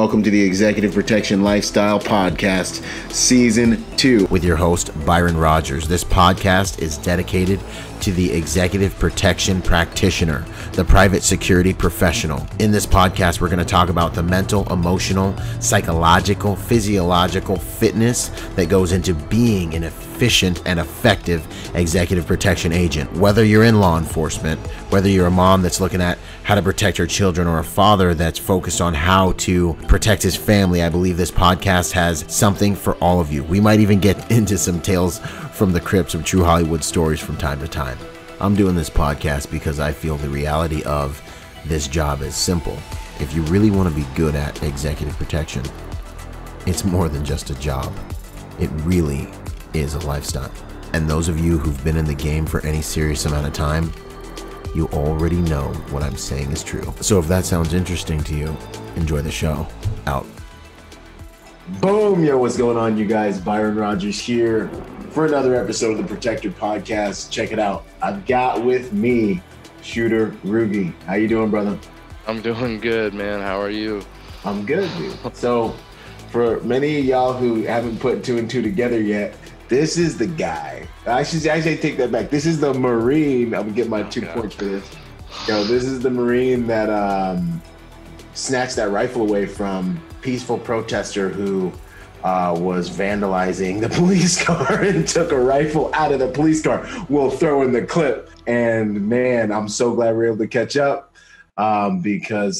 welcome to the Executive Protection Lifestyle Podcast, Season 2. With your host, Byron Rogers. This podcast is dedicated to the executive protection practitioner, the private security professional. In this podcast, we're going to talk about the mental, emotional, psychological, physiological fitness that goes into being an efficient and effective executive protection agent. Whether you're in law enforcement, whether you're a mom that's looking at how to protect her children, or a father that's focused on how to protect his family, I believe this podcast has something for all of you. We might even get into some tales from the crypt, some true Hollywood stories from time to time. I'm doing this podcast because I feel the reality of this job is simple. If you really want to be good at executive protection, it's more than just a job. It really is a lifestyle. And those of you who've been in the game for any serious amount of time, you already know what I'm saying is true. So if that sounds interesting to you, enjoy the show. Out. Boom! Yo, what's going on, you guys? Byron Rogers here for another episode of the Protector Podcast. Check it out. I've got with me Shooter Rughi. How you doing, brother? I'm doing good, man. How are you? I'm good, dude. So for many of y'all who haven't put two and two together yet, this is the guy. I should actually take that back. This is the Marine. I'm gonna get my 2 points for this. Yo, this is the Marine that snatched that rifle away from peaceful protester who was vandalizing the police car and took a rifle out of the police car. We'll throw in the clip. And man, I'm so glad we're able to catch up because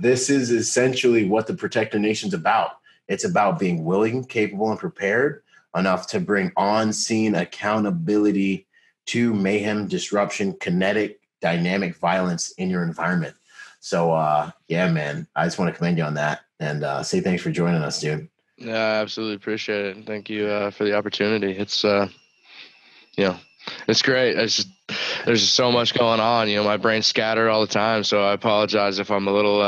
this is essentially what the Protector Nation's about. It's about being willing, capable, and prepared enough to bring on-scene accountability to mayhem, disruption, kinetic, dynamic violence in your environment. So, yeah, man, I just want to commend you on that and say thanks for joining us, dude. Yeah, I absolutely appreciate it. Thank you for the opportunity. It's, it's great. There's just so much going on. My brain's scattered all the time, so I apologize if I'm a little,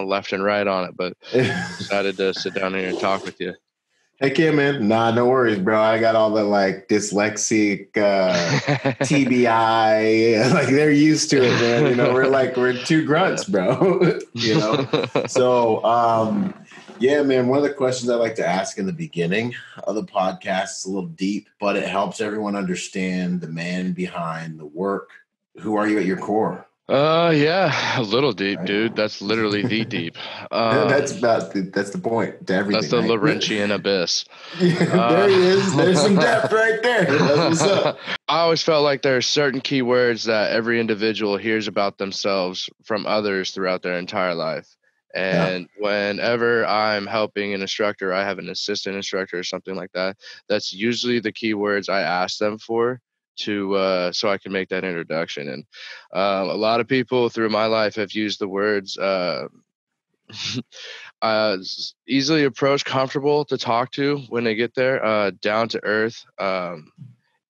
left and right on it, but decided to sit down here and talk with you. Heck yeah, man. Nah, no worries, bro. I got all the dyslexic, TBI, they're used to it, man. We're two grunts, bro. So, yeah, man, one of the questions I like to ask in the beginning of the podcast is a little deep, but it helps everyone understand the man behind the work. Who are you at your core? Yeah, a little deep, dude. That's literally the deep. That's the point to everything. That's the right? Laurentian abyss. There he is. There's some depth right there. That's what's up. I always felt like there are certain keywords that every individual hears about themselves from others throughout their entire life. And whenever I'm helping an instructor, I have an assistant instructor or something like that. That's usually the keywords I ask them for to so I can make that introduction. And a lot of people through my life have used the words easily approached, comfortable to talk to when they get there, down to earth,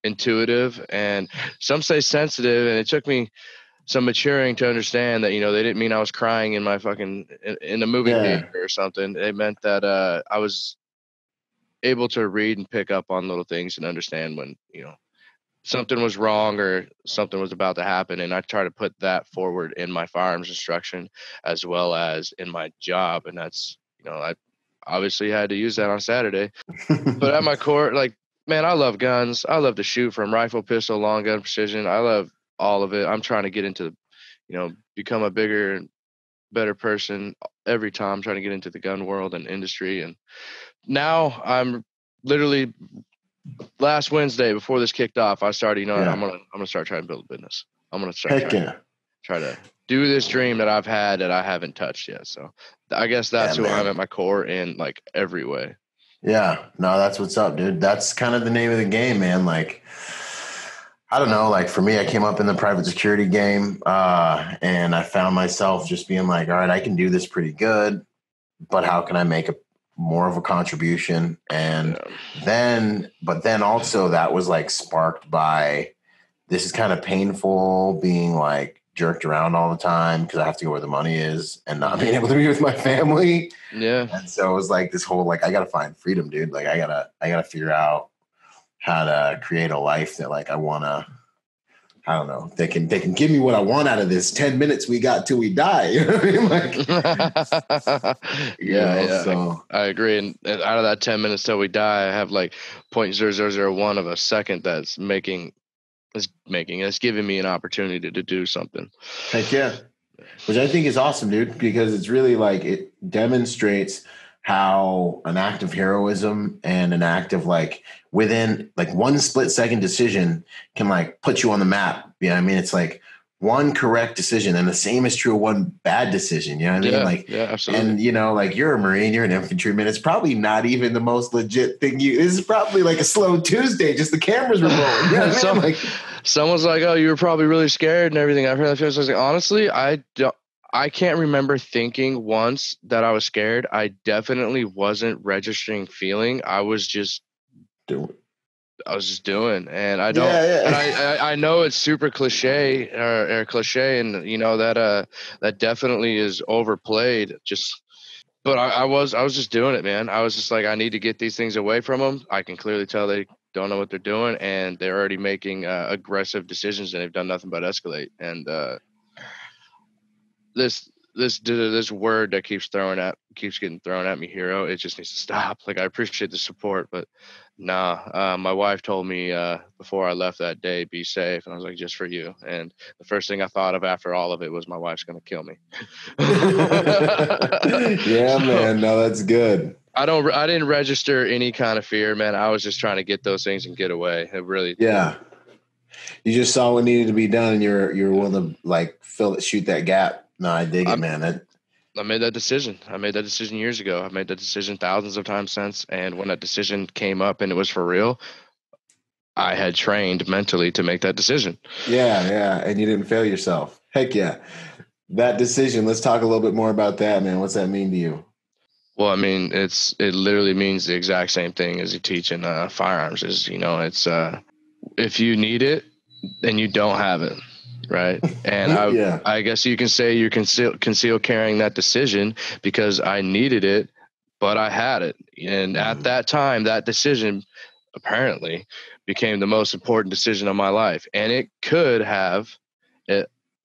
intuitive, and some say sensitive. And it took me some maturing to understand that, they didn't mean I was crying in my in the movie theater or something. It meant that I was able to read and pick up on little things and understand when, something was wrong or something was about to happen. And I try to put that forward in my firearms instruction as well as in my job. And that's, I obviously had to use that on Saturday. But at my core, man, I love guns. I love to shoot, from rifle, pistol, long gun, precision. I love all of it. I'm trying to get into, become a bigger and better person every time. I'm trying to get into the gun world and industry. And now I'm literally, last Wednesday before this kicked off, I started, I'm gonna start trying to build a business. I'm gonna start try to do this dream that I've had that I haven't touched yet. So I guess that's who I'm at my core in every way. Yeah, no, that's what's up, dude. That's kind of the name of the game, man. I don't know, for me, I came up in the private security game, and I found myself just being all right, I can do this pretty good, but how can I make more of a contribution? And then also that was sparked by, this is kind of painful being jerked around all the time because I have to go where the money is and not being able to be with my family. Yeah. And so it was this whole, I got to find freedom, dude. I gotta figure out how to create a life that I want to I don't know. They can give me what I want out of this 10 minutes we got till we die. You know what I mean? Yeah. So I agree. And out of that 10 minutes till we die, I have like 0.0001 of a second that's giving me an opportunity to do something. Heck yeah. Which I think is awesome, dude, because it's really like it demonstrates how an act of heroism and an act of like within like one split second decision can like put you on the map. You know what I mean? It's like one correct decision, and the same is true of one bad decision. You know what I mean? Like, yeah, absolutely. And like you're a Marine, you're an infantryman. It's probably not even the most legit thing. This is probably like a slow Tuesday. Just the cameras were rolling. You know what I mean? Someone's like, "Oh, you were probably really scared and everything." I've heard that. I was like, honestly, I can't remember thinking once that I was scared. I definitely wasn't registering feeling. I was just doing. And I don't. And I know it's super cliche or cliche, and that definitely is overplayed. But I was just doing it, man. I was just like, I need to get these things away from them. I can clearly tell they don't know what they're doing, and they're already making aggressive decisions, and they've done nothing but escalate. And this word that keeps getting thrown at me, hero, it just needs to stop. Like, I appreciate the support, but nah. My wife told me before I left that day, be safe, and I was like, just for you. And the first thing I thought of after all of it was, my wife's gonna kill me. Yeah, man. No, that's good. I didn't register any kind of fear, man. I was just trying to get those things and get away. It really. Yeah. You just saw what needed to be done, and you're willing to like shoot that gap. No, I dig it, man. I made that decision. I made that decision years ago. I've made that decision thousands of times since. And when that decision came up and it was for real, I had trained mentally to make that decision. Yeah. And you didn't fail yourself. Heck yeah. That decision, let's talk a little bit more about that, man. What's that mean to you? Well, I mean, it literally means the exact same thing as you teach in firearms. Is, it's if you need it, then you don't have it. Right. And I guess you can say you conceal carrying that decision, because I needed it, but I had it. And at that time, that decision apparently became the most important decision of my life. And it could have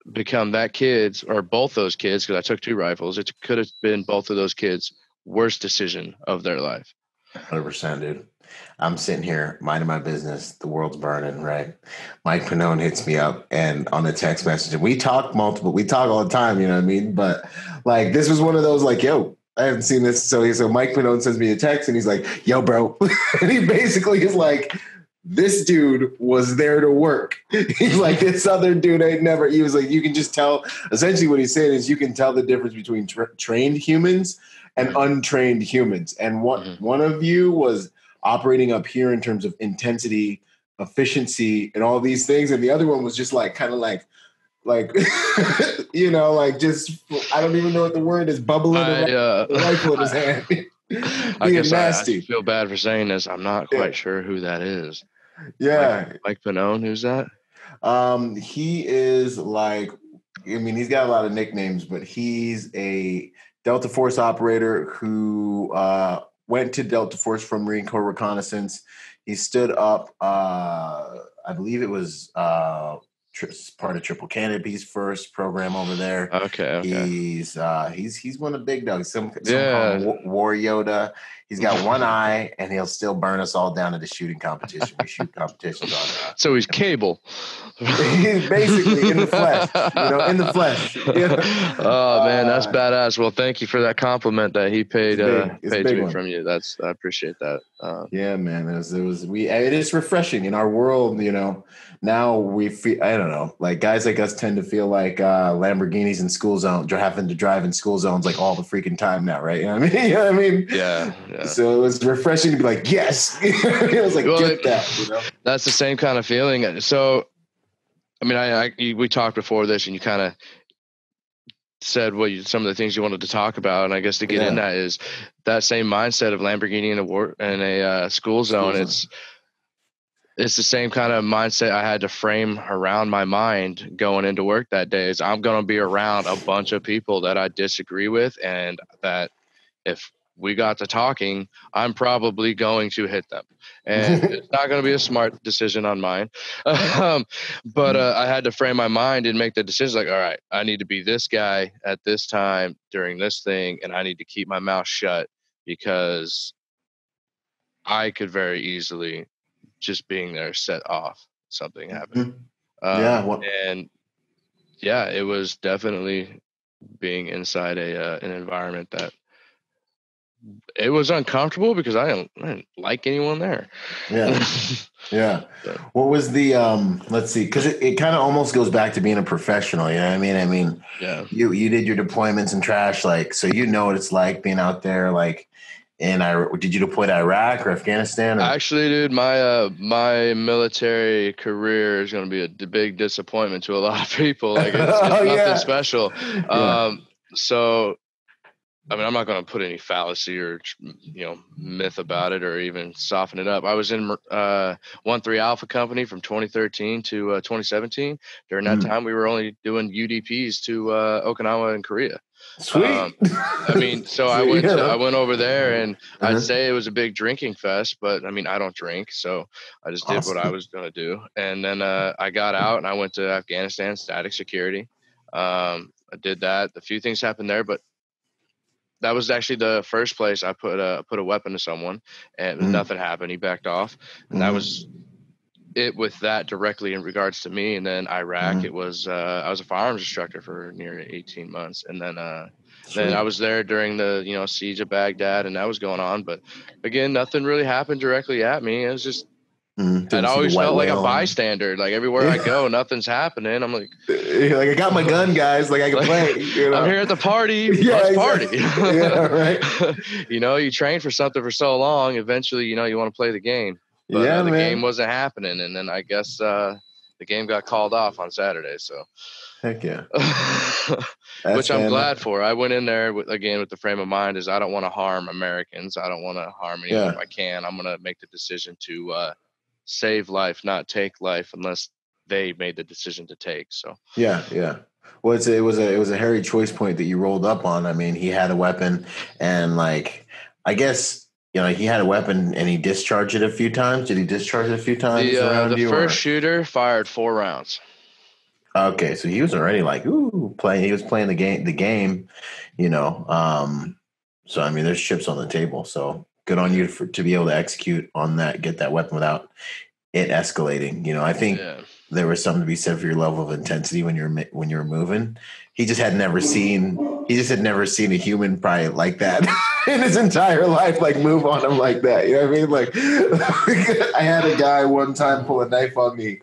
become that kid's, or both those kids, because I took 2 rifles. It could have been both of those kids' worst decision of their life. 100%, dude. I'm sitting here minding my business. The world's burning, right? Mike Pannone hits me up and on a text message. And we talk all the time, you know what I mean? But like, this was one of those like, yo, I haven't seen this. So Mike Pannone sends me a text and he's like, yo, bro. And he basically is like, this dude was there to work. He's like, this other dude he was like, you can just tell. Essentially what he's saying is you can tell the difference between trained humans and untrained humans. And one of you was operating up here in terms of intensity, efficiency, and all these things. And the other one was just like, kind of like, just, I don't even know what the word is, bubbling the rifle in his hand. I guess nasty. I feel bad for saying this. I'm not quite sure who that is. Yeah. Mike Pannone, who's that? He is like, he's got a lot of nicknames, but he's a Delta Force operator who went to Delta Force from Marine Corps reconnaissance. He stood up, I believe it was part of Triple Canopy's first program over there. Okay. He's one of the big dogs. Some call him War Yoda. He's got one eye, and he'll still burn us all down at the shooting competition. We shoot competitions on. So he's Cable. He's basically in the flesh. In the flesh. Oh man, that's badass. Well, thank you for that compliment that he paid to me from you. I appreciate that. Yeah, man. It is refreshing in our world. Now we feel, I don't know, like guys like us tend to feel like Lamborghinis in school zones, having to drive in school zones like all the freaking time now, right? You know what I mean? Yeah. So it was refreshing to be like, yes. It was like, get that. That's the same kind of feeling. So, I mean, we talked before this, and you kind of said some of the things you wanted to talk about, and I guess to get in that is that same mindset of Lamborghini in a school zone. It's the same kind of mindset I had to frame around my mind going into work that day. Is I'm going to be around a bunch of people that I disagree with, and that if we got to talking, I'm probably going to hit them. And it's not going to be a smart decision on mine. But I had to frame my mind and make the decision like, all right, I need to be this guy at this time during this thing, and I need to keep my mouth shut because I could very easily, just being there, set off something happening. And yeah, it was definitely being inside an environment that it was uncomfortable because I didn't like anyone there. Yeah. Yeah. What was the, let's see, because it kind of almost goes back to being a professional. You know what I mean? I mean, yeah. You did your deployments and trash, like, so you know what it's like being out there, like, did you deploy to Iraq or Afghanistan? Actually, dude, my military career is going to be a big disappointment to a lot of people. Like, it's nothing special. So, I mean, I'm not going to put any fallacy or, myth about it or even soften it up. I was in 1-3 Alpha Company from 2013 to 2017. During that time, we were only doing UDPs to Okinawa and Korea. Sweet. I mean, so I went over there, and I'd say it was a big drinking fest, but I mean, I don't drink, so I just did what I was going to do. And then I got out and I went to Afghanistan, static security. I did that. A few things happened there, but that was actually the first place I put a weapon to someone, and nothing happened. He backed off, and that was it with that directly in regards to me. And then Iraq, it was I was a firearms instructor for nearly 18 months, and then I was there during the siege of Baghdad, and that was going on. But again, nothing really happened directly at me. It was just I'd always felt like a bystander. Like everywhere I go, nothing's happening. I'm like, I got my gun, guys. Like I can play. I'm here at the party. Let's party. Yeah, right. You train for something for so long. Eventually, you want to play the game. But the game wasn't happening, and then I guess the game got called off on Saturday. So, heck yeah. Which I'm glad for. I went in there with the frame of mind is I don't want to harm Americans. I don't want to harm anyone if I can. I'm going to make the decision to save life, not take life, unless they made the decision to take. So yeah. Well, it was a hairy choice point that you rolled up on. I mean, he had a weapon, and like I guess he had a weapon and he discharged it a few times. Did he discharge it a few times around you? The first shooter fired 4 rounds. Okay, so he was already like playing. He was playing the game. So I mean, there's chips on the table. So good on you to be able to execute on that, get that weapon without it escalating. I think there was something to be said for your level of intensity when you're moving. He just had never seen a human probably like that in his entire life, like move on him like that. You know what I mean? Like I had a guy one time pull a knife on me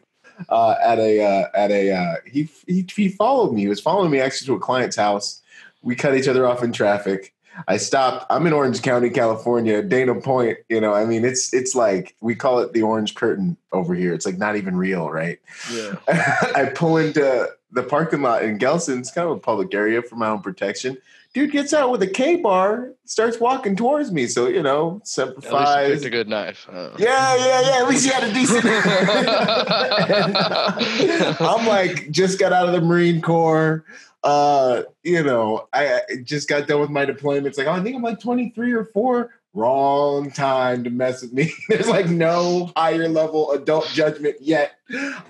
he followed me. He was following me actually to a client's house. We cut each other off in traffic. I stopped. I'm in Orange County, California, Dana Point. I mean, it's like we call it the orange curtain over here. It's like not even real, right? Yeah. I pull into the parking lot in Gelson. It's kind of a public area for my own protection. Dude gets out with a K-bar, starts walking towards me. So, Semper Fi. At least he picked a good knife. Yeah. At least he had a decent. I'm like, just got out of the Marine Corps. I just got done with my deployment. It's like, I think I'm like 23 or 4. Wrong time to mess with me. There's like no higher level adult judgment yet.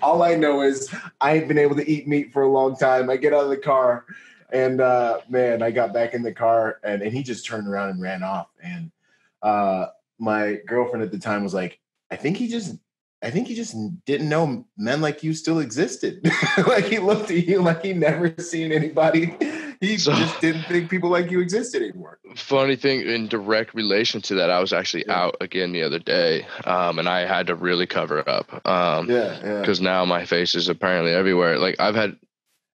All I know is I ain't been able to eat meat for a long time. I get out of the car and I got back in the car and he just turned around and ran off. And my girlfriend at the time was like, I think he just didn't know men like you still existed. Like he looked at you like he never seen anybody. He just didn't think people like you existed anymore. Funny thing, in direct relation to that, I was actually out again the other day, and I had to really cover up. Because now my face is apparently everywhere. Like I've had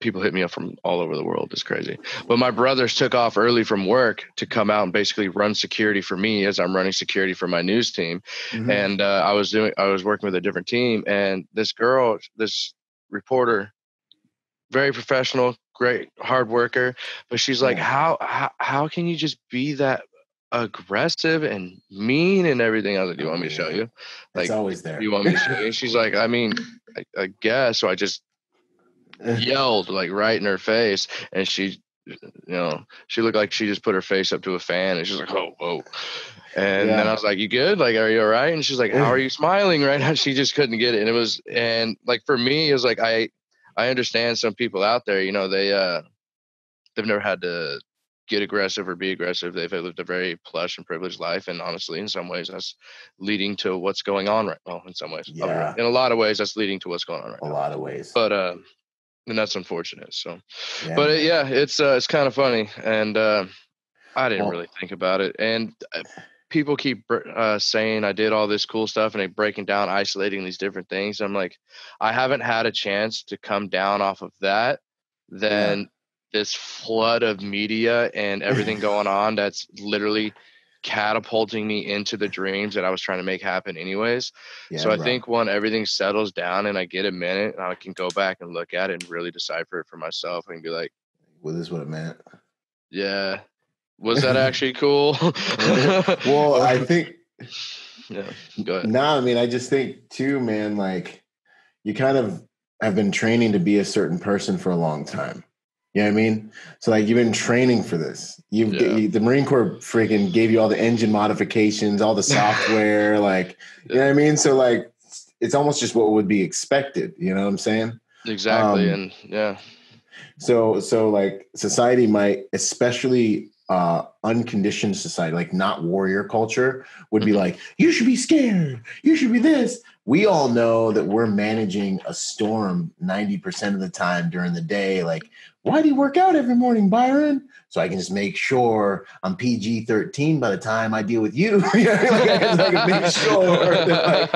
people hit me up from all over the world. It's crazy. But my brothers took off early from work to come out and basically run security for me as I'm running security for my news team. Mm-hmm. And I was working with a different team, and this reporter, very professional, great hard worker, but she's like, how can you just be that aggressive and mean and everything? I was like, do you want me to show you? Like, it's always there. You want me to show you? And she's like, I mean, I guess. So I just yelled like right in her face, and she she looked like she just put her face up to a fan, and she's like, oh, whoa. And then I was like, you good? Like, are you all right? And she's like, how are you smiling right now? She just couldn't get it. And like, for me, it was like, I understand some people out there, they've never had to get aggressive or be aggressive. They've lived a very plush and privileged life. And honestly, in some ways, that's leading to what's going on right now. In some ways, in a lot of ways, that's leading to what's going on right now. A lot of ways. But, and that's unfortunate. So, it's kind of funny. And, I didn't really think about it. And people keep saying I did all this cool stuff and breaking down, isolating these different things. I'm like, I haven't had a chance to come down off of that. Then this flood of media and everything going on that's literally catapulting me into the dreams that I was trying to make happen anyways. So I think when everything settles down and I get a minute, I can go back and look at it and really decipher it for myself and be like, well, this is what it meant. Yeah. Was that actually cool? Well, I think. Yeah. Go ahead. No, I mean, I just think too, man, like you kind of have been training to be a certain person for a long time. You know what I mean? So like you've been training for this. The Marine Corps freaking gave you all the engine modifications, all the software, like, you know what I mean? So like, it's almost just what would be expected. You know what I'm saying? Exactly. And So like society might, especially unconditioned society, like not warrior culture, would be like, you should be scared. You should be this. We all know that we're managing a storm 90% of the time during the day. Like, why do you work out every morning, Byron? So I can just make sure I'm PG-13 by the time I deal with you. I can make sure that,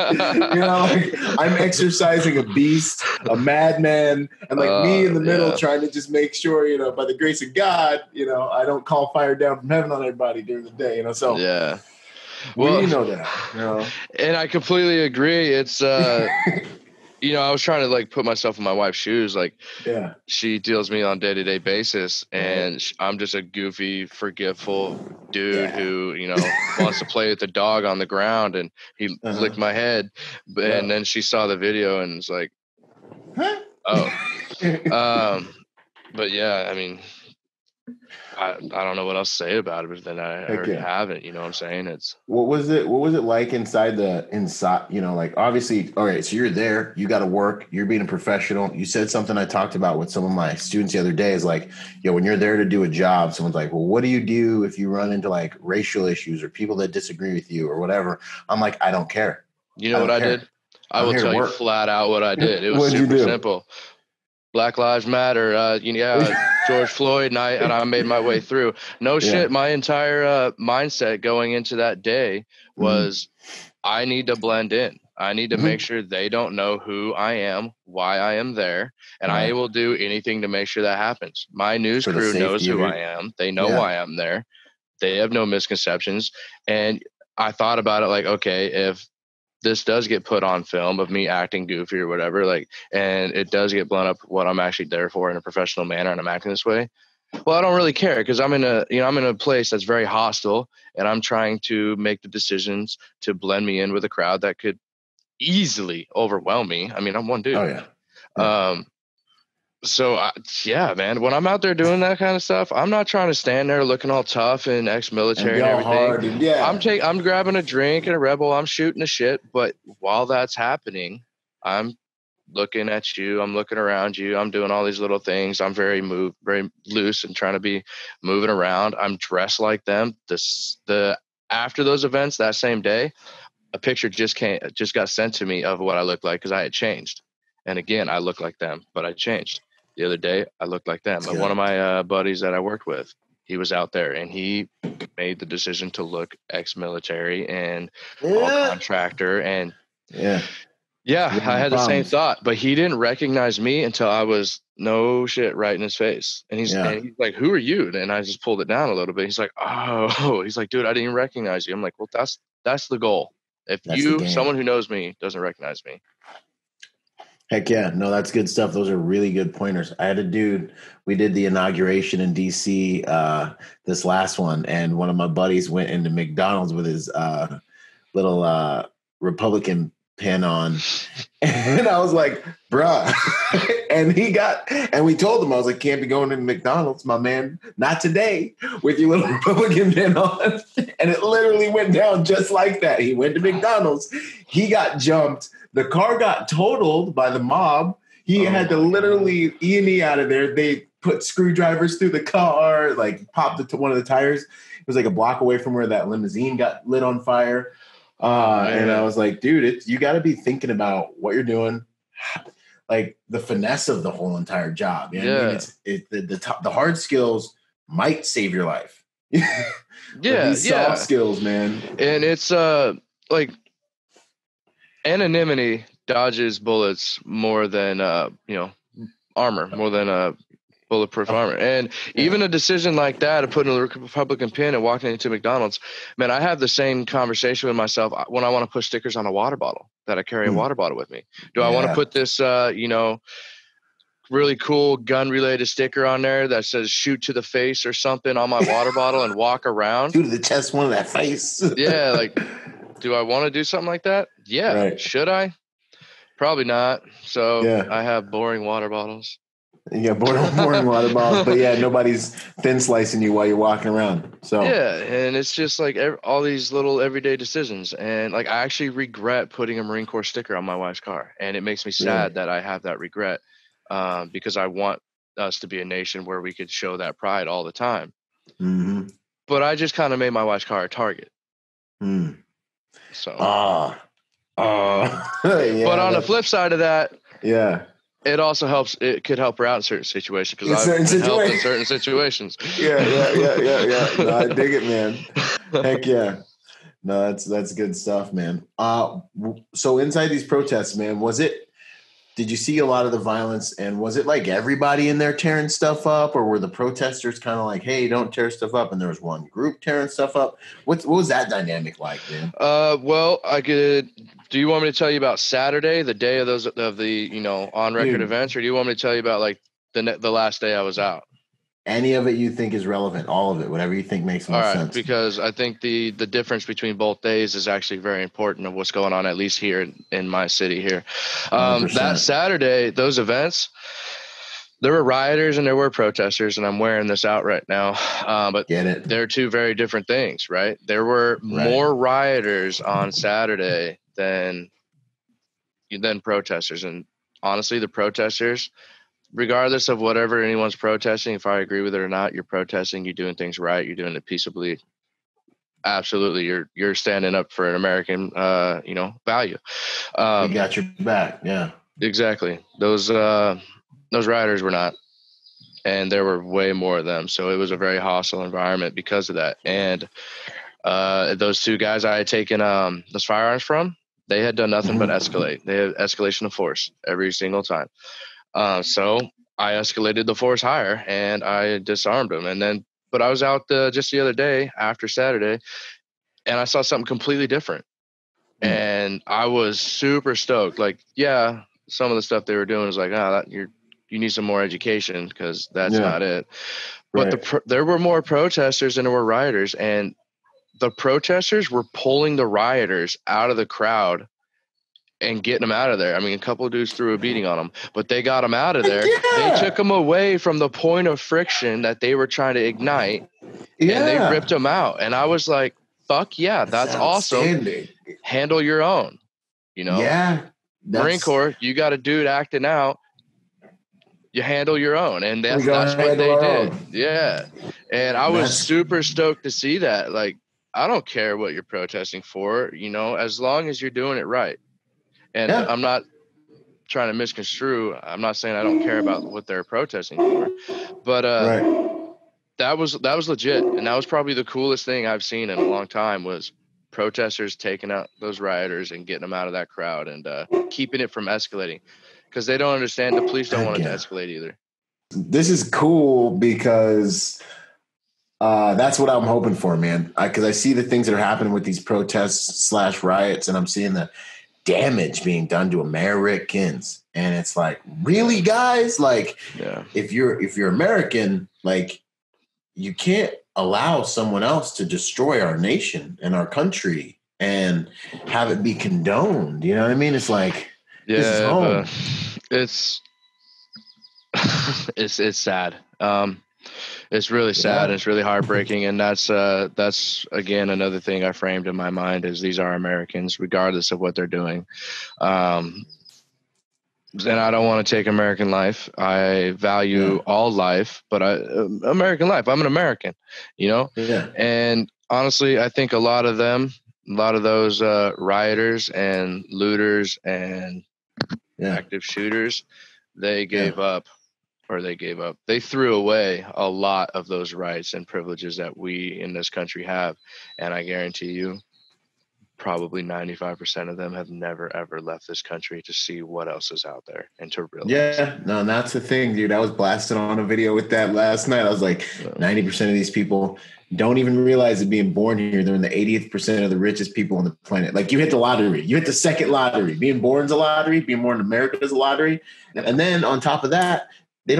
I'm exercising a beast, a madman, and me in the middle trying to just make sure, by the grace of God, I don't call fire down from heaven on everybody during the day, so. Yeah. Well, you know that, And I completely agree. It's, I was trying to put myself in my wife's shoes. She deals me on day-to-day basis, and I'm just a goofy, forgetful dude who, wants to play with the dog on the ground, and he licked my head. And then she saw the video and was like, oh. But yeah, I mean, I don't know what else to say about it, but then I already have it. You know what I'm saying? It's what was it like inside, obviously, all right, so you're there, you got to work, you're being a professional. You said something I talked about with some of my students the other day is like, when you're there to do a job, someone's like, well, what do you do if you run into racial issues or people that disagree with you or whatever? I'm like, I don't care. You know what I did? I will tell you flat out what I did. It was super simple. Black Lives Matter, George Floyd, and I made my way through. No shit, my entire mindset going into that day was I need to blend in. I need to make sure they don't know who I am, why I am there, and I will do anything to make sure that happens. My news crew knows who I am. They know why I'm there. They have no misconceptions. And I thought about it okay, if this does get put on film of me acting goofy or whatever, and it does get blown up what I'm actually there for in a professional manner and I'm acting this way, well, I don't really care because I'm in a place that's very hostile and I'm trying to make the decisions to blend me in with a crowd that could easily overwhelm me. I mean, I'm one dude. Oh yeah. So man, when I'm out there doing that kind of stuff, I'm not trying to stand there looking all tough and ex-military and everything. I'm grabbing a drink and a Red Bull. I'm shooting the shit. But while that's happening, I'm looking at you. I'm looking around you. I'm doing all these little things. I'm very loose and trying to be moving around. I'm dressed like them. After those events that same day, a picture just got sent to me of what I looked like because I had changed. And again, I look like them, but I changed. The other day, I looked like them. But one of my buddies that I worked with, he was out there, and he made the decision to look ex-military and all contractor. And I had the same thought, but he didn't recognize me until I was right in his face. And he's like, "Who are you?" And I just pulled it down a little bit. He's like, "Oh," he's like, "Dude, I didn't recognize you." I'm like, "Well, that's the goal. If someone who knows me doesn't recognize me." Heck yeah. No, that's good stuff. Those are really good pointers. I had a dude, we did the inauguration in DC, this last one, and one of my buddies went into McDonald's with his little Republican pin on. And I was like, bruh. And we told him, I was like, can't be going to McDonald's, my man. Not today with your little Republican pin on. And it literally went down just like that. He went to McDonald's. He got jumped. The car got totaled by the mob. He had to literally E&E out of there. They put screwdrivers through the car, like popped one of the tires. It was like a block away from where that limousine got lit on fire. And I was like, dude, you got to be thinking about what you're doing, like the finesse of the whole entire job. You know what I mean? The hard skills might save your life. These soft skills, man. And it's like anonymity dodges bullets more than armor, more than bulletproof armor. And even a decision like that of putting a Republican pin and walking into McDonald's, man, I have the same conversation with myself when I want to put stickers on a water bottle, that I carry a water bottle with me. Do I want to put this, really cool gun related sticker on there that says shoot to the face or something on my water bottle and walk around? Shoot to the chest, one of that face. Yeah. Like, do I want to do something like that? Yeah. Right. Should I? Probably not. So I have boring water bottles. Yeah, boring water bottles, but nobody's thin slicing you while you're walking around. So and it's just like all these little everyday decisions, and like I actually regret putting a Marine Corps sticker on my wife's car, and it makes me sad that I have that regret, because I want us to be a nation where we could show that pride all the time. Mm-hmm. But I just kind of made my wife's car a target. So, but on the flip side of that, it also helps. It could help her out in certain situations because I've been helped in certain situations. Yeah. No, I dig it, man. Heck yeah. No, that's good stuff, man. So inside these protests, man, did you see a lot of the violence, and was it like everybody in there tearing stuff up, or were the protesters kind of like, hey, don't tear stuff up, and there was one group tearing stuff up? What was that dynamic like, man? Well, do you want me to tell you about Saturday, the day of the on record events, or do you want me to tell you about like the last day I was out? Any of it you think is relevant, all of it, whatever you think makes most sense. Because I think the difference between both days is actually very important of what's going on, at least here in my city here. That Saturday, those events, there were rioters and there were protesters, and I'm wearing this out right now. But they're two very different things, right? There were more rioters on Saturday than protesters. And honestly, the protesters, regardless of whatever anyone's protesting, if I agree with it or not, you're protesting, you're doing things right, you're doing it peaceably. Absolutely. You're standing up for an American, value. We got your back. Yeah, exactly. Those rioters were not, and there were way more of them. So it was a very hostile environment because of that. And those two guys I had taken those firearms from, they had done nothing but escalate. They had escalation of force every single time. So I escalated the force higher and I disarmed them. But I was out just the other day after Saturday, and I saw something completely different. And I was super stoked. Like, some of the stuff they were doing is like, you need some more education because that's not it. But there were more protesters than there were rioters, and the protesters were pulling the rioters out of the crowd and getting them out of there. I mean, a couple of dudes threw a beating on them, but they got them out of there. They took them away from the point of friction that they were trying to ignite, and they ripped them out. And I was like, fuck yeah, that's awesome. Handle your own, Marine Corps, you got a dude acting out, you handle your own. And that's what they did. Yeah. And I was super stoked to see that. Like, I don't care what you're protesting for, as long as you're doing it right. And I'm not trying to misconstrue. I'm not saying I don't care about what they're protesting for, but that was legit. And that was probably the coolest thing I've seen in a long time, was protesters taking out those rioters and getting them out of that crowd and keeping it from escalating, because they don't understand. The police don't want it to escalate either. This is cool because that's what I'm hoping for, man. Because I see the things that are happening with these protests / riots, and I'm seeing the damage being done to Americans, and it's like, really, guys? Like, if you're American, like, you can't allow someone else to destroy our nation and our country and have it be condoned. You know what I mean? It's like, this is home. It's sad. It's really sad. And it's really heartbreaking. And that's again, another thing I framed in my mind is these are Americans, regardless of what they're doing. And I don't want to take American life. I value all life, but American life, I'm an American, you know? Yeah. And honestly, I think a lot of those rioters and looters and active shooters, they gave up. They threw away a lot of those rights and privileges that we in this country have. And I guarantee you, probably 95% of them have never, ever left this country to see what else is out there and to realize. Yeah, no, and that's the thing, dude. I was blasted on a video with that last night. I was like, 90% of these people don't even realize that being born here, they're in the 80th percent of the richest people on the planet. Like, you hit the lottery. You hit the second lottery. Being born is a lottery. Being born in America is a lottery. And then on top of that, they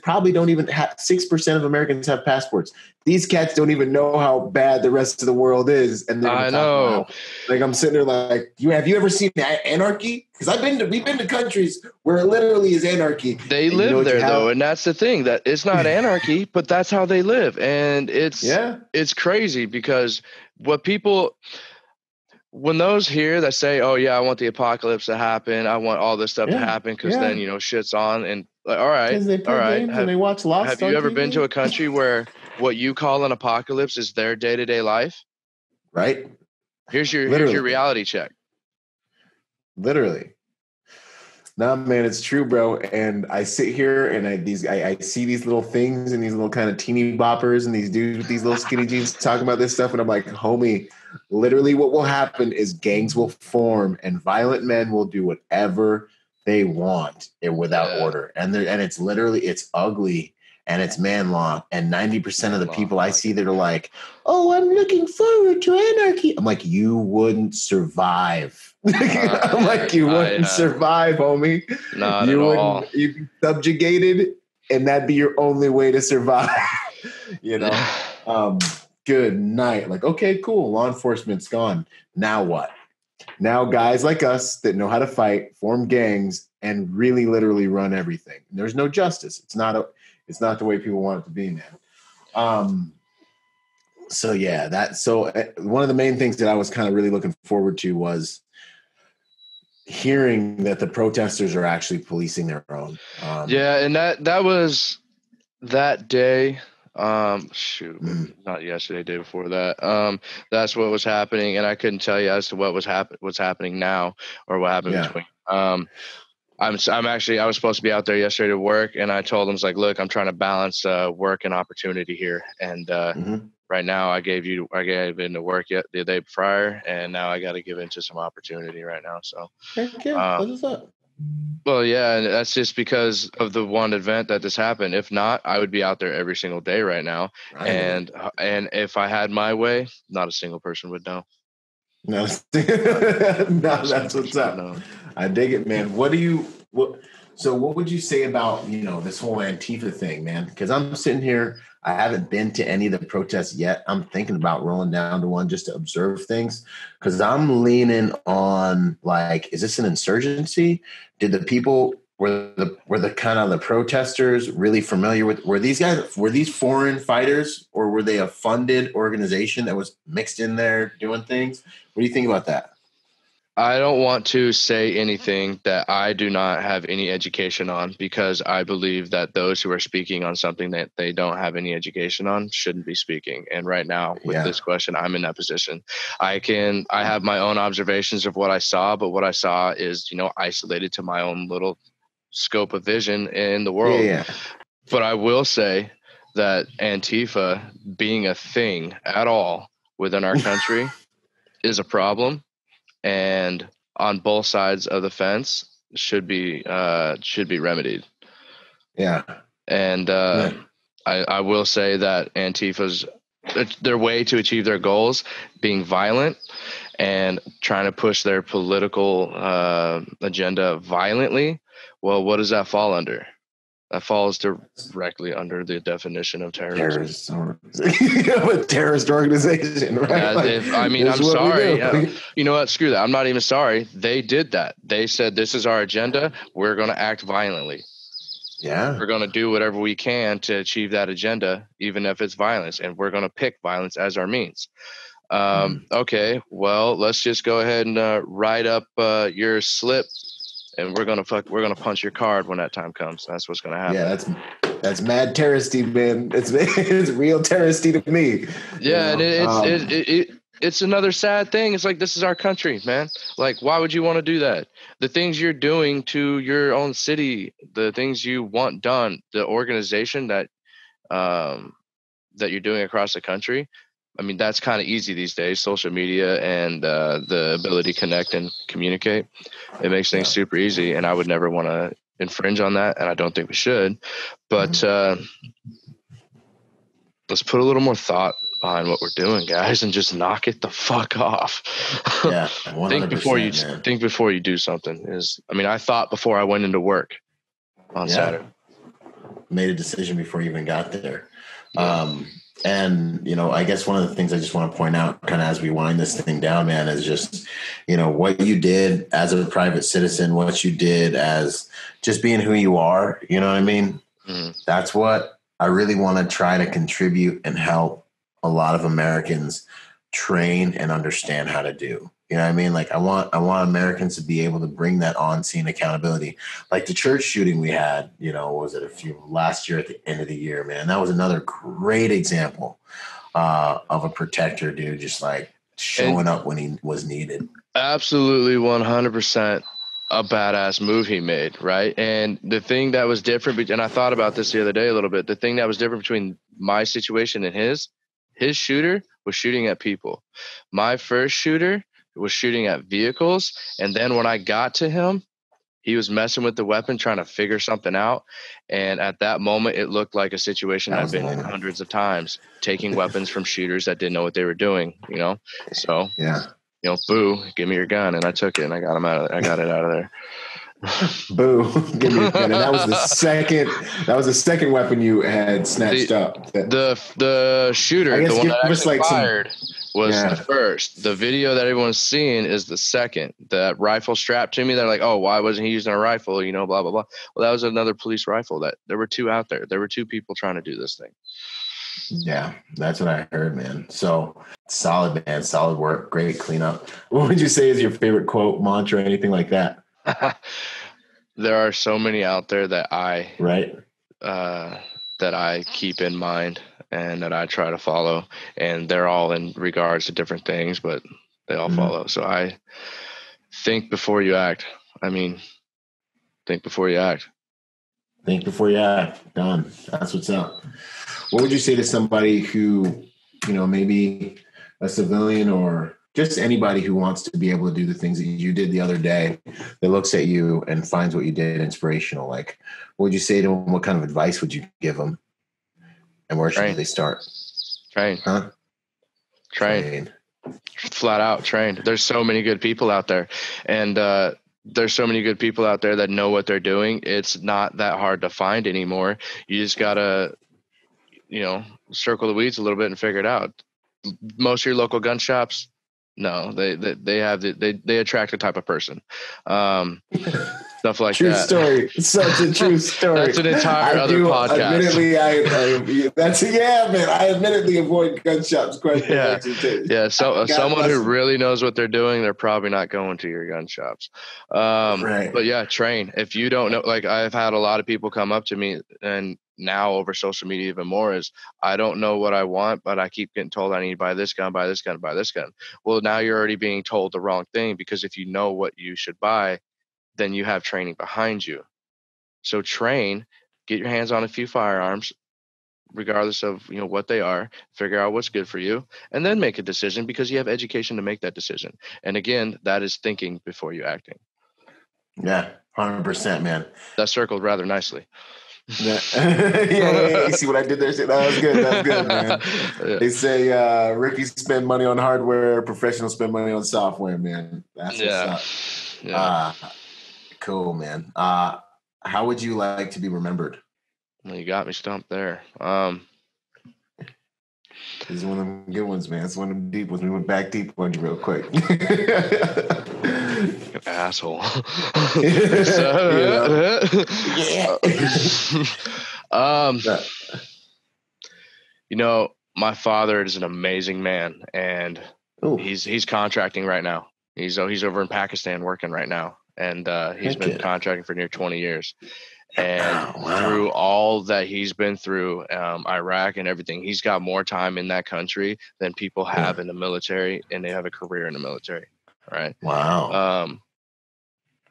probably don't even have 6% of Americans have passports. These cats don't even know how bad the rest of the world is. And I know. Like, I'm sitting there like, have you ever seen anarchy? Because we've been to countries where it literally is anarchy. They live there though. And that's the thing, that it's not anarchy, but that's how they live. And it's crazy because when those here that say, oh yeah, I want the apocalypse to happen, I want all this stuff to happen because then, shit's on, and like, all right. And they watch Lost. Have you ever been to a country where what you call an apocalypse is their day-to-day life? Right. Here's your reality check. Literally. Nah, man, it's true, bro. And I sit here and I see these little things and these little kind of teeny boppers and these dudes with these little skinny jeans talking about this stuff. And I'm like, homie, literally what will happen is gangs will form and violent men will do whatever they want without order. And it's literally, it's ugly and it's man law. And 90% of the people I see that are like, oh, I'm looking forward to anarchy. I'm like, you wouldn't survive. I'm like, you wouldn't survive, homie. Not at all. You'd be subjugated, and that'd be your only way to survive. Good night. Like, okay, cool. Law enforcement's gone. Now what? Now guys like us that know how to fight form gangs and really literally run everything. There's no justice. It's not the way people want it to be, man. So one of the main things that I was kind of really looking forward to was hearing that the protesters are actually policing their own. And that was that day. Not yesterday, day before that. That's what was happening, and I couldn't tell you as to what's happening now or what happened between. I was supposed to be out there yesterday to work, and I told them, like, look, I'm trying to balance work and opportunity here, and right now I gave into work the day prior, and now I got to give into some opportunity right now. So, what's up? Well, yeah, and that's just because of the one event that this happened. If not, I would be out there every single day right now. Right. And if I had my way, not a single person would know. No, that's what's up. No. I dig it, man. So what would you say about, this whole Antifa thing, man? Because I'm sitting here, I haven't been to any of the protests yet. I'm thinking about rolling down to one just to observe things, because I'm leaning on, like, is this an insurgency? Did the people were the kind of the protesters really familiar with, were these foreign fighters, or were they a funded organization that was mixed in there doing things? What do you think about that? I don't want to say anything that I do not have any education on, because I believe that those who are speaking on something that they don't have any education on shouldn't be speaking. And right now with this question, I'm in that position. I have my own observations of what I saw, but what I saw is, isolated to my own little scope of vision in the world. Yeah. But I will say that Antifa being a thing at all within our country is a problem. And on both sides of the fence should be remedied. Yeah. And I will say that Antifa's their way to achieve their goals, being violent and trying to push their political agenda violently. Well, what does that fall under? That falls directly under the definition of terrorism. A terrorist organization, right? I'm sorry. You know what? Screw that. I'm not even sorry. They did that. They said, this is our agenda. We're going to act violently. Yeah. We're going to do whatever we can to achieve that agenda, even if it's violence. And we're going to pick violence as our means. Okay, well, let's just go ahead and write up your slip. And we're gonna punch your card when that time comes. That's what's gonna happen. Yeah, that's mad terroristy, man. It's real terroristy to me. Yeah, and it's another sad thing. It's like, this is our country, man. Like, why would you want to do that? The things you're doing to your own city, the things you want done, the organization that you're doing across the country. I mean, that's kind of easy these days, social media and the ability to connect and communicate. It makes things super easy, and I would never want to infringe on that, and I don't think we should. But let's put a little more thought behind what we're doing, guys, and just knock it the fuck off. Yeah, 100%, think before you do something. I thought before I went into work on Saturday. Made a decision before you even got there. And, I guess one of the things I just want to point out kind of as we wind this thing down, man, is just, what you did as a private citizen, what you did as just being who you are, you know what I mean? That's what I really want to try to contribute and help a lot of Americans train and understand how to do. You know what I mean? Like, I want Americans to be able to bring that on-scene accountability. Like the church shooting we had, was it last year at the end of the year, man? That was another great example of a protector, dude, just like showing up when he was needed. Absolutely 100% a badass move he made, right? And the thing that was different, and I thought about this the other day a little bit, the thing that was different between my situation and his shooter was shooting at people. My first shooter was shooting at vehicles, and then when I got to him, he was messing with the weapon, trying to figure something out. And at that moment, it looked like a situation I've been in hundreds of times, taking weapons from shooters that didn't know what they were doing, So, boo, give me your gun. And I took it and I got him I got it out of there. Boo, give me your gun. And that was the second weapon you had snatched up. The shooter, the one that actually fired, was the first. The video that everyone's seeing is the second. That rifle strapped to me, they're like, oh, why wasn't he using a rifle? Blah, blah, blah. Well, that was another police rifle. That there were two out there. There were two people trying to do this thing. Yeah, that's what I heard, man. So solid, man. Solid work. Great cleanup. What would you say is your favorite quote, mantra, anything like that? There are so many out there that I keep in mind and that I try to follow, and they're all in regards to different things, but they all follow. So I think before you act. Think before you act. Think before you act. Done. That's what's up. What would you say to somebody who, maybe a civilian or just anybody who wants to be able to do the things that you did the other day, that looks at you and finds what you did inspirational? Like, what would you say to them? What kind of advice would you give them? And where should they start? Train. Huh? Train. Flat out train. There's so many good people out there. And there's so many good people out there that know what they're doing. It's not that hard to find anymore. You just got to, circle the weeds a little bit and figure it out. Most of your local gun shops, no, they attract a type of person. Stuff like true that. Story. Such a true story. That's an entire other podcast. Admittedly, I admittedly avoid gun shops quite a bit. Yeah. So someone who really knows what they're doing, they're probably not going to your gun shops. Right. But yeah, train. If you don't know, like I've had a lot of people come up to me, and now over social media even more, is I don't know what I want, but I keep getting told I need to buy this gun, buy this gun, buy this gun. Well, now you're already being told the wrong thing, because if you know what you should buy, then you have training behind you. So train, get your hands on a few firearms, regardless of what they are, figure out what's good for you, and then make a decision, because you have education to make that decision. And again, that is thinking before you acting. Yeah, 100%, man. That circled rather nicely. Yeah. You see what I did there? That was good, man. Yeah. They say rookies spend money on hardware, professionals spend money on software, man. That's what's up. Yeah. Cool, man. How would you like to be remembered? Well, you got me stumped there. This is one of them good ones, man. It's one of them deep ones. We went back deep on you real quick. Asshole. My father is an amazing man, and he's contracting right now. He's over in Pakistan working right now, and he's been contracting for near 20 years. And through all that he's been through, Iraq and everything, he's got more time in that country than people have in the military, and they have a career in the military. Right. Wow.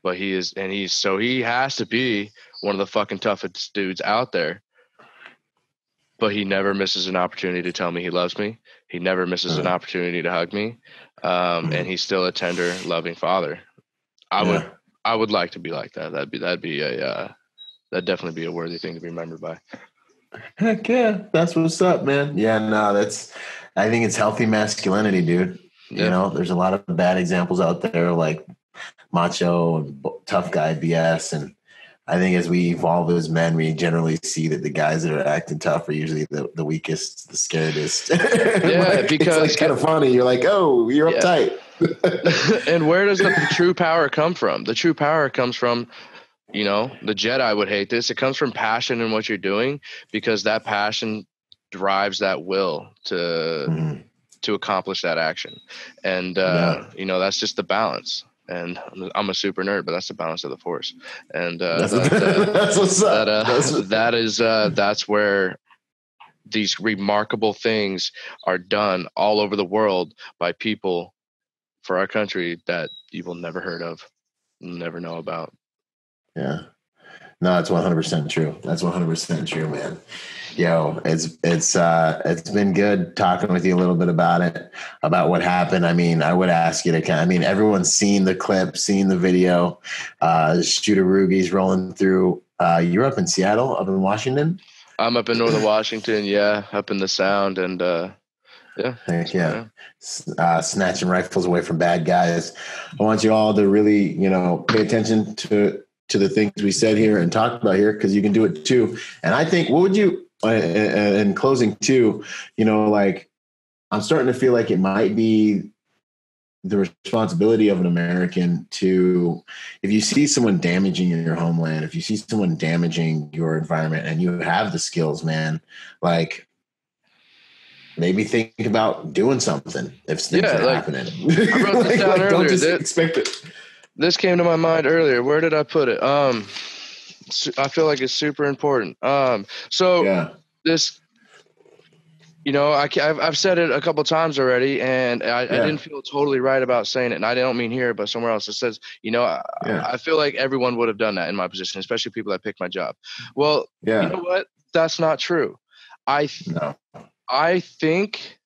But he has to be one of the fucking toughest dudes out there. But he never misses an opportunity to tell me he loves me. He never misses an opportunity to hug me. And he's still a tender, loving father. I would like to be like that. That'd definitely be a worthy thing to be remembered by. Heck yeah. That's what's up, man. Yeah, no, I think it's healthy masculinity, dude. Yeah. You know, there's a lot of bad examples out there like macho and tough guy BS. And I think as we evolve as men, we generally see that the guys that are acting tough are usually the weakest, the scaredest. Yeah, because it's kind of funny. You're like, oh, you're uptight. And where does the true power come from? The true power comes from, the Jedi would hate this. It comes from passion in what you're doing, because that passion drives that will to accomplish that action. And, that's just the balance. And I'm a super nerd, but that's the balance of the Force. And that's what's up. That's where these remarkable things are done all over the world by people for our country that you will never heard of, never know about. Yeah. No, that's 100% true. That's 100% true, man. Yo, it's been good talking with you a little bit about what happened. I mean, I would ask you to everyone's seen the clip, seen the video. Shooter Rughi's rolling through. You're up in Seattle, up in Washington? I'm up in Northern Washington. Yeah. Up in the Sound. And, Heck yeah. Snatching rifles away from bad guys. I want you all to really, pay attention to the things we said here and talked about here, because you can do it too. And I think, what would you, in closing too, I'm starting to feel like it might be the responsibility of an American to, if you see someone damaging your homeland, if you see someone damaging your environment and you have the skills, man, maybe think about doing something if things are happening. I wrote this down earlier. Don't just expect it. This came to my mind earlier. Where did I put it? I feel like it's super important. This, I've said it a couple of times already, and I didn't feel totally right about saying it. And I don't mean here, but somewhere else. It says, I feel like everyone would have done that in my position, especially people that picked my job. Well, you know what? That's not true. I think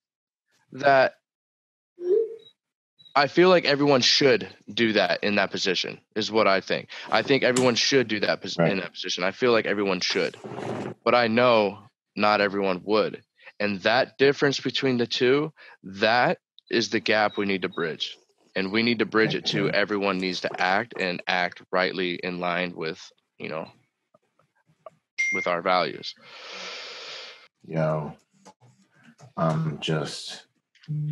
that I feel like everyone should do that in that position is what I think. I think everyone should do that in that position. I feel like everyone should, but I know not everyone would. And that difference between the two, that is the gap we need to bridge. And we need to bridge it to everyone needs to act rightly in line with, with our values. Yo, I'm just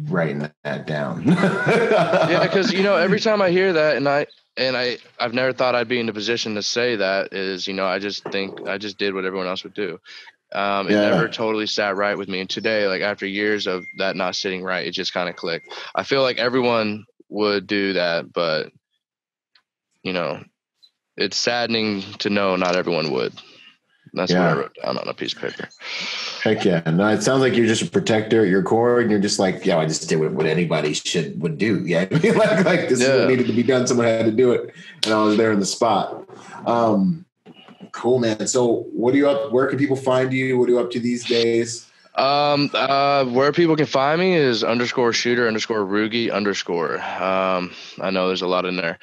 writing that down. Yeah, because every time I hear that, and I've never thought I'd be in a position to say that, is I just think I just did what everyone else would do. It never totally sat right with me, and today, after years of that not sitting right, it just kind of clicked. I feel like everyone would do that, but it's saddening to know not everyone would. That's what I wrote down on a piece of paper. Heck yeah. No, it sounds like you're just a protector at your core, and you're just like, I just did what anybody would do. Yeah. This is what needed to be done. Someone had to do it. And I was there in the spot. Cool, man. So what are you up? Where can people find you? What are you up to these days? Where people can find me is _shooter_Rughi_. I know there's a lot in there,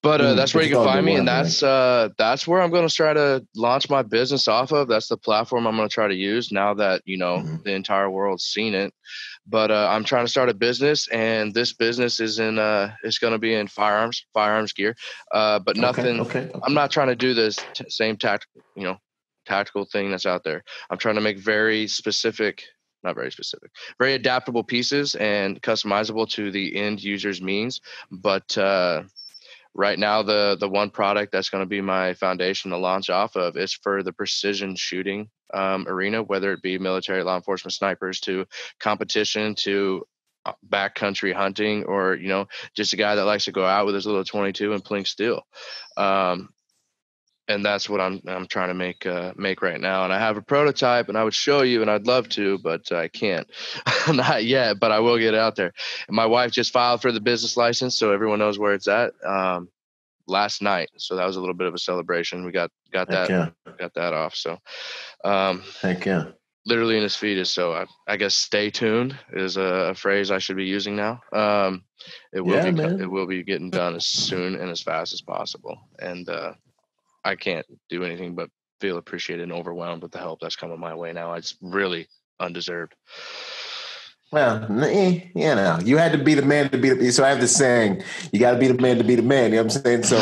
but that's where you can find me, and that's where I'm going to try to launch my business off of. That's the platform I'm going to try to use now that the entire world's seen it. But I'm trying to start a business, and this business is it's going to be in firearms gear, but nothing. Okay. I'm not trying to do this same tactical, tactical thing that's out there. I'm trying to make very adaptable pieces and customizable to the end user's means. But right now, the one product that's going to be my foundation to launch off of is for the precision shooting arena, whether it be military, law enforcement, snipers, to competition, to backcountry hunting, or, you know, just a guy that likes to go out with his little 22 and plink steel. And that's what I'm trying to make right now. And I have a prototype, and I would show you, and I'd love to, but I can't, not yet. But I will get it out there. And my wife just filed for the business license, so everyone knows where it's at. Last night, so that was a little bit of a celebration. We got that off. So, heck yeah. Literally in his fetus. So I guess stay tuned is a phrase I should be using now. It will be getting done as soon and as fast as possible. And I can't do anything but feel appreciated and overwhelmed with the help that's coming my way now. It's really undeserved. Well, you know, you had to be the man to be the. So I have this saying: you got to be the man to be the man. You know what I'm saying? So,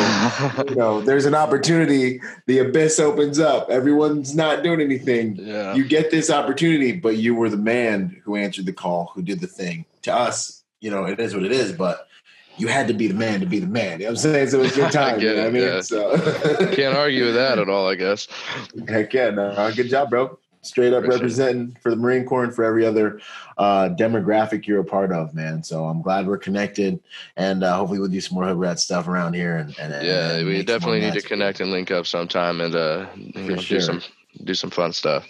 you know, there's an opportunity. The abyss opens up. Everyone's not doing anything. Yeah. You get this opportunity, but you were the man who answered the call, who did the thing. To us, you know, it is what it is. But you had to be the man to be the man. You know what I'm saying? So it's your time. You know what I mean? Yeah. So Can't argue with that at all, I guess. Heck yeah. No, good job, bro. Straight up representing for the Marine Corps and for every other demographic you're a part of, man. So I'm glad we're connected, and hopefully we'll do some more hood rat stuff around here. And we definitely need to connect and link up sometime, and do some fun stuff.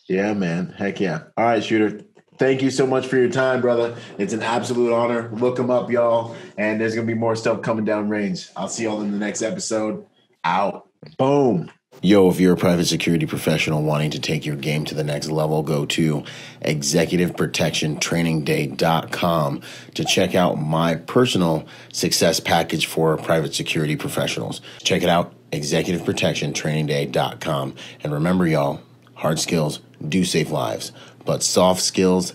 Yeah, man. Heck yeah. All right, Shooter. Thank you so much for your time, brother. It's an absolute honor. Look him up, y'all. And there's going to be more stuff coming down range. I'll see y'all in the next episode. Out. Boom. Yo, if you're a private security professional wanting to take your game to the next level, go to executiveprotectiontrainingday.com to check out my personal success package for private security professionals. Check it out, executiveprotectiontrainingday.com. And remember, y'all, hard skills do save lives, but soft skills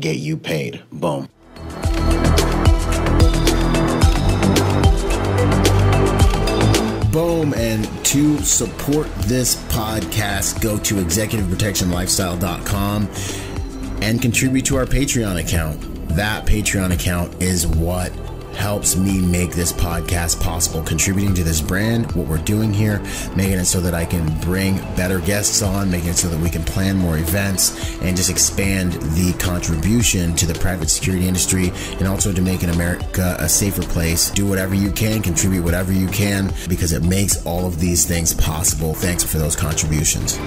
get you paid. Boom. Boom. And to support this podcast, go to executiveprotectionlifestyle.com and contribute to our Patreon account. That Patreon account is what helps me make this podcast possible, contributing to this brand, what we're doing here, making it so that I can bring better guests on, making it so that we can plan more events and just expand the contribution to the private security industry, and also to making America a safer place. Do whatever you can, contribute whatever you can, because it makes all of these things possible. Thanks for those contributions.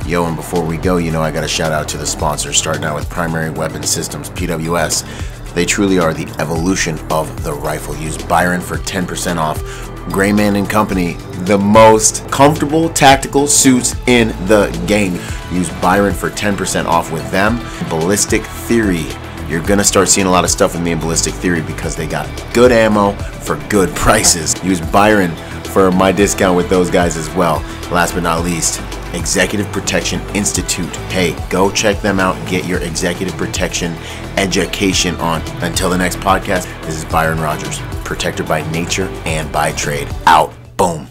Yo, and before we go, you know, I got to shout out to the sponsors, starting out with Primary Weapon Systems, PWS. They truly are the evolution of the rifle. Use Byron for 10% off. Grayman & Company, the most comfortable tactical suits in the game. Use Byron for 10% off with them. Ballistic Theory. You're going to start seeing a lot of stuff with me in Ballistic Theory because they got good ammo for good prices. Use Byron for my discount with those guys as well. Last but not least, Executive Protection Institute. Hey, go check them out. Get your executive protection education on. Until the next podcast, this is Byron Rogers, protector by nature and by trade. Out. Boom.